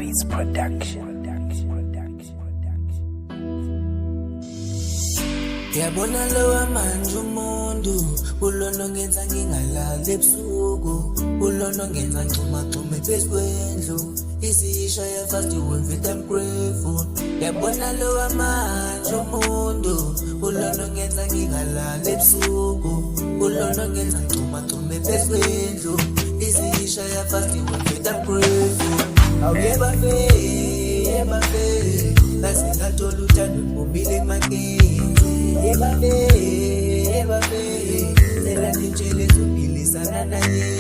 Breeze Production. Yabona lowa manje umuntu ulono ngenza ngingalali ebusuku ulono ngenza ngxuma phezukwendlu isisha fast with I'm grateful. Yabona lowa manje umuntu ulono ngenza ngingalali ebusuku ulono ngenza ngxuma phezukwendlu isisha fast with I'm grateful. Awuyeba fe nasingathola uthando mbumile emakeni. Eba fe Zela nitshele zuphilisana naye.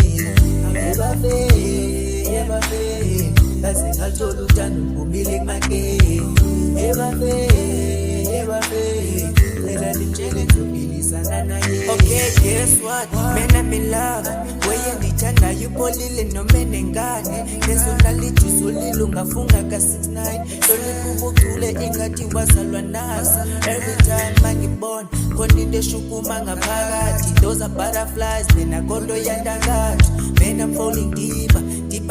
Eba fe nasingathola uthando mbumile emakeni. Eba fe Zela nitshele zuphilisana naye. Okay, guess what? Man, I'm in love. Weyendithanda yipholile noma enengane. Nesonalithi solile ungafunga ka69. Solikubucule ingathi wazalwa naso. Every time mangibona khona into eshukuma ngaphakathi. Those are butterflies mina kodwa yandakathi. Man, I'm falling deeper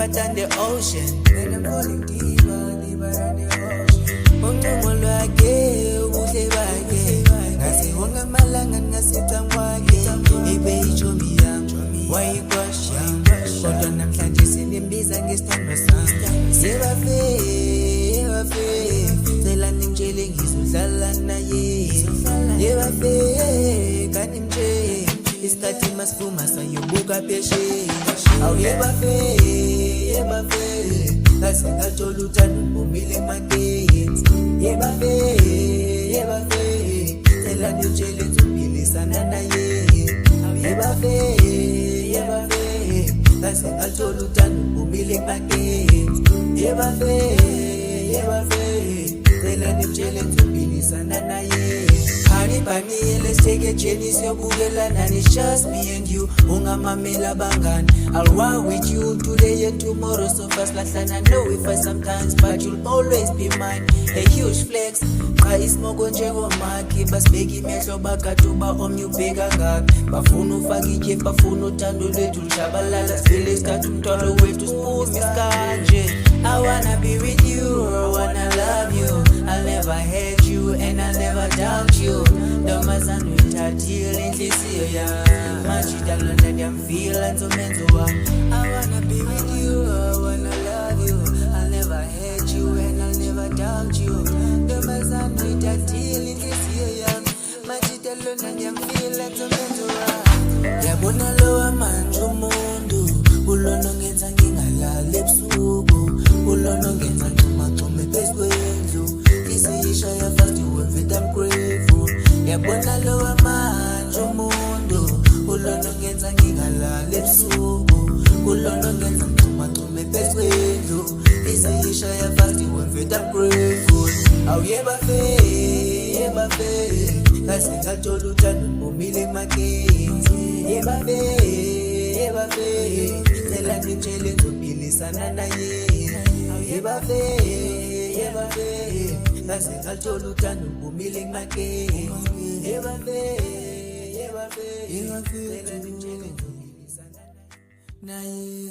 than the ocean. Man, I'm falling deeper than the ocean. Uncumo lwakhe ubuhle bakhe ngasiwonga amalanga ngasicangwakhe. Ibe ichomi yami wayikwasha kodwa namhlanje sinimbiza ngesithando sami. Yeba fe Zela nimtshele ngizodlala naye. Yeba fe kanimtshele isikhathi masifuma sayobuka phesheya. Awuyeba fe nasingathola uthando mbumile emakeni. Yeba fe Zela nimtshele zophilisana naye. Yeba fe nasingathola uthando mbumile emakeni. Yeba fe Zela nimtshele zophilisana naye. Honey, let's take a journey siyobukelana. It's just me and you. Ungamamela bangani. I'll ride with you today and tomorrow. So fast lahlana know we fight sometimes, but you'll always be mine. A huge flex. Cha ismogo njengomaki basibeka imehlo bakathuba omnye ubheka ngakho. Bafuna ufaka ityhefu bafuna uthando lwethu lujabalala. Sivele isikhathi umthwalo wethu siphume isikanje. I wanna be with you, I wanna love you. I'll never hate you and I'll never doubt you. Ntombazana uyithathile inhliziyo yami. Manje lona ndiyamfila nzomenzo wami. I wanna be with you, I wanna love you. I'll never hate you and I'll never doubt you. Ntombazana uyithathile inhliziyo yami. Manje lona ndiyamfila nzomenzo wami. Yabona lowa manje umuntu ulono ngenza ngingalali ebusuku ulono ngenza ngxuma phezukwendlu isisha fast with I'm grateful. Yabona lowa manje umuntu ulono ngenza ngingalali ebusuku ulono ngenza ngxuma phezukwendlu isisha fast with I'm grateful. Awuyeba fe nasingathola uthando mbumile emakeni. Yeba fe Zela nimtshele zophilisana naye. Yeba fe nasingathola uthando mbumile emakeni. Yeba fe Zela nimtshele zophilisana naye.